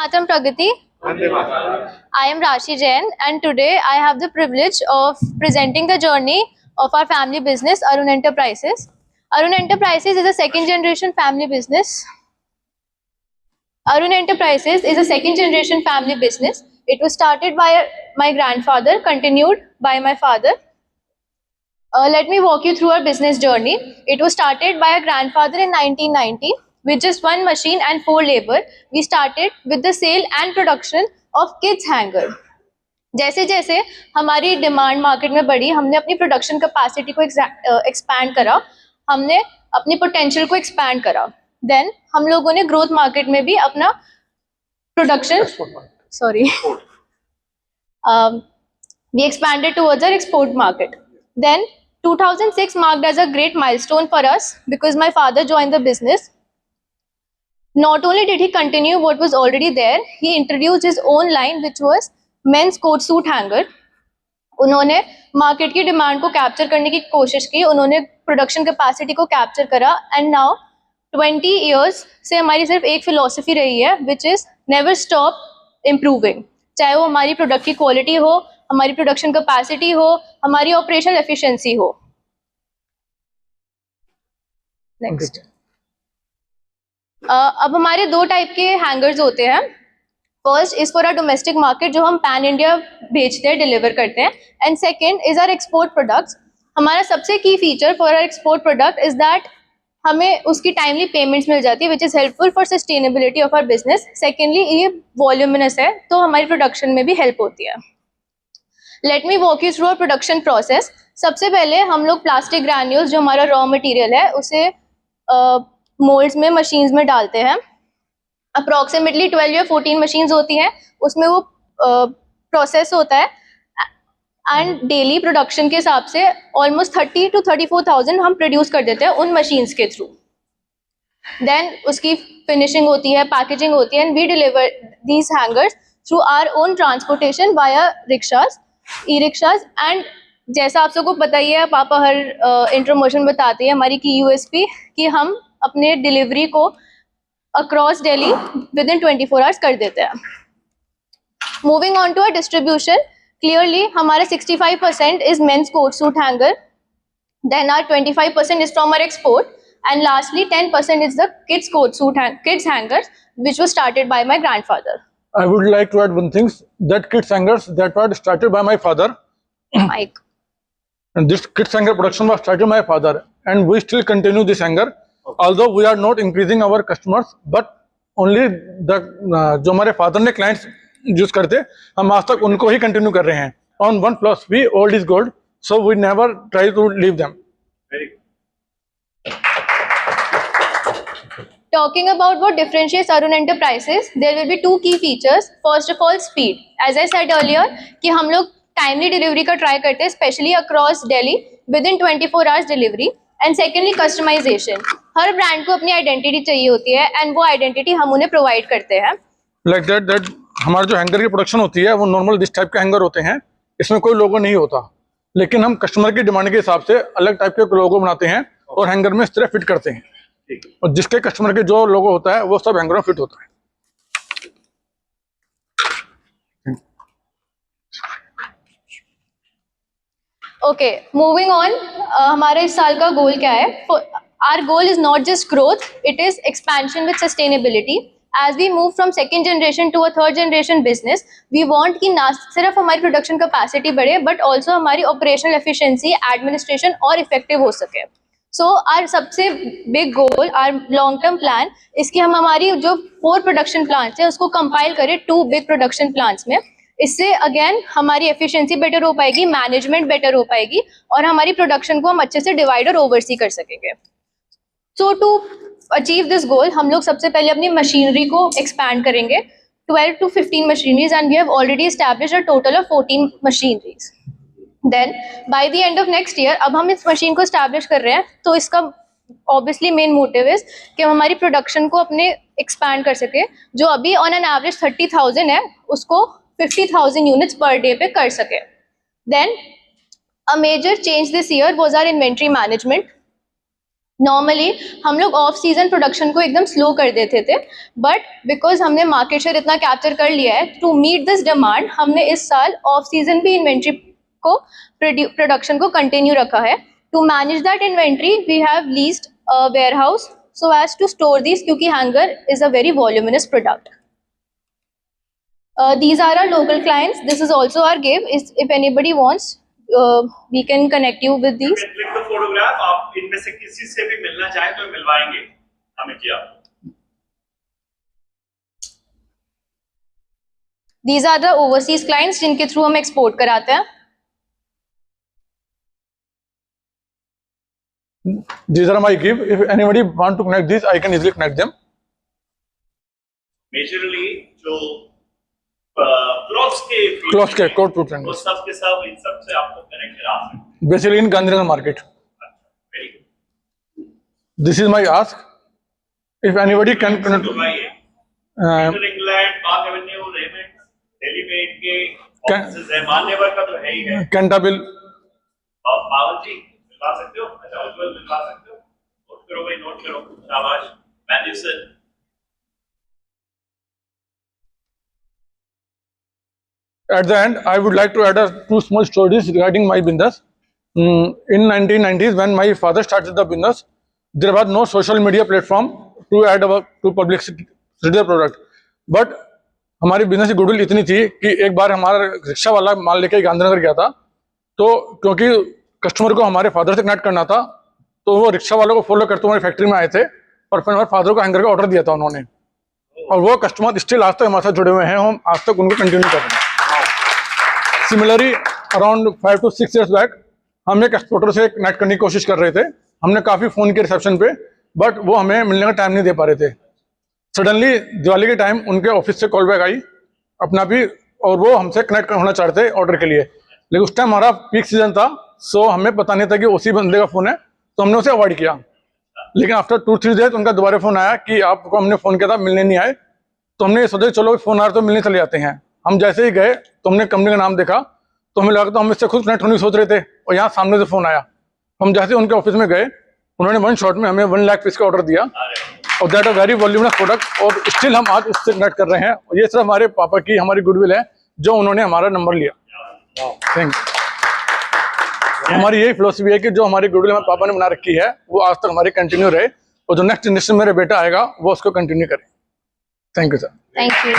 Matam Pragati. I am Rashi Jain, and today I have the privilege of presenting the journey of our family business, Arun Enterprises. Arun Enterprises is a second generation family business. Arun Enterprises is a second generation family business. It was started by my grandfather, continued by my father. Let me walk you through our business journey. It was started by our grandfather in 1990 with just one machine and 4 labor. We started with the sale and production of kids hanger. जैसे जैसे हमारी demand market में बढ़ी, हमने अपनी production capacity को expand करा, हमने अपनी पोटेंशियल को एक्सपैंड करा. देन हम लोगों ने ग्रोथ मार्केट में भी अपना production we expanded towards our export market. Then 2006 marked as a great milestone for us because my father joined the business. Not only did he continue what was already there, he introduced his own line which was men's coat suit hanger. उन्होंने market की demand को capture करने की कोशिश की, उन्होंने production capacity को capture करा एंड नाउ 20 इयर्स से हमारी सिर्फ एक फिलॉसफी रही है which is never stop improving. चाहे वो हमारी प्रोडक्ट की क्वालिटी हो, हमारी प्रोडक्शन कैपेसिटी हो, हमारी ऑपरेशनल एफिशिएंसी हो. नेक्स्ट. अब हमारे 2 टाइप के हैंगर्स होते हैं. First is for our domestic market जो हम पैन इंडिया बेचते हैं, डिलीवर करते हैं. And second is our export products. हमारा सबसे key feature for our export product is that हमें उसकी टाइमली पेमेंट्स मिल जाती है which is helpful for sustainability of our business. Secondly ये वॉल्यूमिनस है तो हमारी प्रोडक्शन में भी हेल्प होती है. Let me walk you through our production process. सबसे पहले हम लोग प्लास्टिक ग्रैन्यूल्स जो हमारा रॉ मटेरियल है उसे मोल्ड्स में मशीन्स में डालते हैं. अप्रॉक्सीमेटली 12 या 14 मशीन्स होती हैं, उसमें वो प्रोसेस होता है एंड डेली प्रोडक्शन के हिसाब से ऑलमोस्ट 30 to 34,000 हम प्रोड्यूस कर देते हैं उन मशीन्स के थ्रू. देन उसकी फिनिशिंग होती है, पैकेजिंग होती है and we deliver these hangers through our own transportation via rickshaws, e rickshaws. And जैसा आप सबको पता ही है, पापा हर इंट्रोमोशन बताते हैं हमारी की यूएसपी कि हम अपने डिलीवरी को across Delhi within 24 hours कर देते हैं. Moving on to a distribution, clearly हमारा 65% is men's coat suit hanger, then are 25% is from our export and lastly 10% is the kids coat suit kids hangers which was started by my grandfather. I would like to add one thing, that kids hangers that were started by my father. Mike. And this kids hanger production was started by my father and we still continue this hanger. Although we are not increasing our customers, but only the जो हमारे father ने clients use करते हम आज तक उनको ही continue कर रहे हैं. On one philosophy old is gold, so we never try to leave them. Talking about what differentiates Arun Enterprises, there will be 2 key features. First of all, speed. As I said earlier कि हम लोग timely delivery का try करते हैं, specially across Delhi within 24 hours delivery. And secondly customisation. हर brand को अपनी identity चाहिए होती है एंड वो आइडेंटिटी हम उन्हें प्रोवाइड करते हैं. लाइक दैट हमारा जो हैंगर की प्रोडक्शन होती है वो नॉर्मल दिस टाइप के हैंगर होते हैं, इसमें कोई लोगो नहीं होता, लेकिन हम कस्टमर की डिमांड के हिसाब से अलग टाइप के लोगो बनाते हैं और हैंगर में इस तरह फिट करते हैं. और जिसके कस्टमर के जो लोगो होता है वो सब हैंगर में फिट होता है. Okay, moving on. हमारे इस साल का गोल क्या है? Our goal is not just growth, it is expansion with sustainability. As we move from second generation to a third generation business, we want कि ना सिर्फ हमारी प्रोडक्शन कैपेसिटी बढ़े बट ऑल्सो हमारी ऑपरेशनल एफिशिएंसी, एडमिनिस्ट्रेशन और effective हो सके. So our सबसे big goal, our long term plan इसकी हम हमारी जो 4 प्रोडक्शन प्लांट्स हैं उसको कंपाइल करें 2 बिग प्रोडक्शन प्लांट्स में. इससे अगेन हमारी एफिशिएंसी बेटर हो पाएगी, मैनेजमेंट बेटर हो पाएगी और हमारी प्रोडक्शन को हम अच्छे से डिवाइड और ओवरसी कर सकेंगे. सो टू अचीव दिस गोल हम लोग सबसे पहले अपनी मशीनरी को एक्सपैंड करेंगे 12 to 15 machineries and we have already established a total of 14 machineries. Then by the end of next year, अब हम इस मशीन को एस्टैब्लिश कर रहे हैं तो इसका ऑब्वियसली मेन मोटिव इज कि हम हमारी प्रोडक्शन को अपने एक्सपैंड कर सके. जो अभी ऑन एन एवरेज 30,000 है उसको 50,000 यूनिट्स पर डे पे कर सके. Then a major change this year was our inventory management. Normally हम लोग ऑफ सीजन प्रोडक्शन को एकदम स्लो कर देते थे, बट बिकॉज हमने मार्केट शेयर इतना कैप्चर कर लिया है, टू मीट दिस डिमांड हमने इस साल ऑफ सीजन भी इन्वेंट्री को प्रोडक्शन को कंटिन्यू रखा है. To manage that inventory we have leased a warehouse so as to store this, क्योंकि hanger is a very voluminous product. These are our local clients. This is also our give. If anybody wants, we can connect you with these. Click the photograph. आप इनमें से किसी से भी मिलना चाहें तो मिलवाएंगे हमें किया. These are the overseas clients जिनके थ्रू हम एक्सपोर्ट कराते हैं. These are my give. If anybody want to connect these, I can easily connect them. Majorly जो क्लॉथ्स के कोट टू ट्रेंड. वो सब के सब इन सब से आपको कनेक्ट करा सकते हैं. Basically in Gandhinagar market. Very good. This is my ask. If anybody can connect. England, park Avenue, Raymond, Delhi में इनके ऑफिसेज है. मान्यवर का तो है ही है. Canterville. और पावल जी मिलवा सकते हो. अच्छा उज्जवल मिलवा सकते हो. नोट करो भाई, नोट करो. शाबाश. मैन्यूसन. At the end, I would like to add two small stories regarding my business. In 1990s, when my father started the business, there was no social media platform to add to publicity their product. But हमारी business की goodwill इतनी थी कि एक बार हमारा rickshaw वाला माल लेके गांधीनगर गया था, तो क्योंकि कस्टमर को हमारे फादर से कनेक्ट करना था, तो वो रिक्शा वालों को फॉलो करते हमारी फैक्ट्री में आए थे और फिर हमारे फादर को हैंगर का ऑर्डर दिया था उन्होंने. और वो कस्टमर स्टिल आज तक हमारे साथ जुड़े हुए हैं. हम आज तक उनको कंटिन्यू कर रहे हैं. Similarly around 5 to 6 years back हम एक एक्सपोर्टर से कनेक्ट करने की कोशिश कर रहे थे. हमने काफ़ी फ़ोन किए रिसेप्शन पे, बट वो हमें मिलने का टाइम नहीं दे पा रहे थे. सडनली दिवाली के टाइम उनके ऑफिस से कॉल बैक आई अपना भी, और वो हमसे कनेक्ट होना चाहते थे ऑर्डर के लिए. लेकिन उस टाइम हमारा पीक सीजन था, सो हमें पता नहीं था कि उसी बंदे का फ़ोन है, तो हमने उसे अवॉइड किया. लेकिन आफ्टर 2-3 days उनका दोबारा फ़ोन आया कि आपको हमने फ़ोन किया था, मिलने नहीं आए. तो हमने सोचा चलो फ़ोन आ रहा तो मिलने चले जाते हैं. हम जैसे ही गए तो हमने कंपनी का नाम देखा, तो हमें लगा तो हम इससे खुद कनेक्ट होने की सोच रहे थे, और यहाँ सामने से फ़ोन आया. हम जैसे उनके ऑफिस में गए, उन्होंने 1 shot में हमें 1 लाख पीस का ऑर्डर दिया, और that a very voluminous product. और स्टिल हम आज उससे कनेक्ट कर रहे हैं. और ये सिर्फ हमारे पापा की हमारी गुडविल है, जो उन्होंने हमारा नंबर लिया. Thank you. हमारी यही फिलोसफी है कि जो हमारी गुडविल हमारे पापा ने बना रखी है, वो आज तक हमारी कंटिन्यू रहे, और जो नेक्स्ट जनरेशन मेरे बेटा आएगा वो उसको कंटिन्यू करे. Thank you sir. Thank you.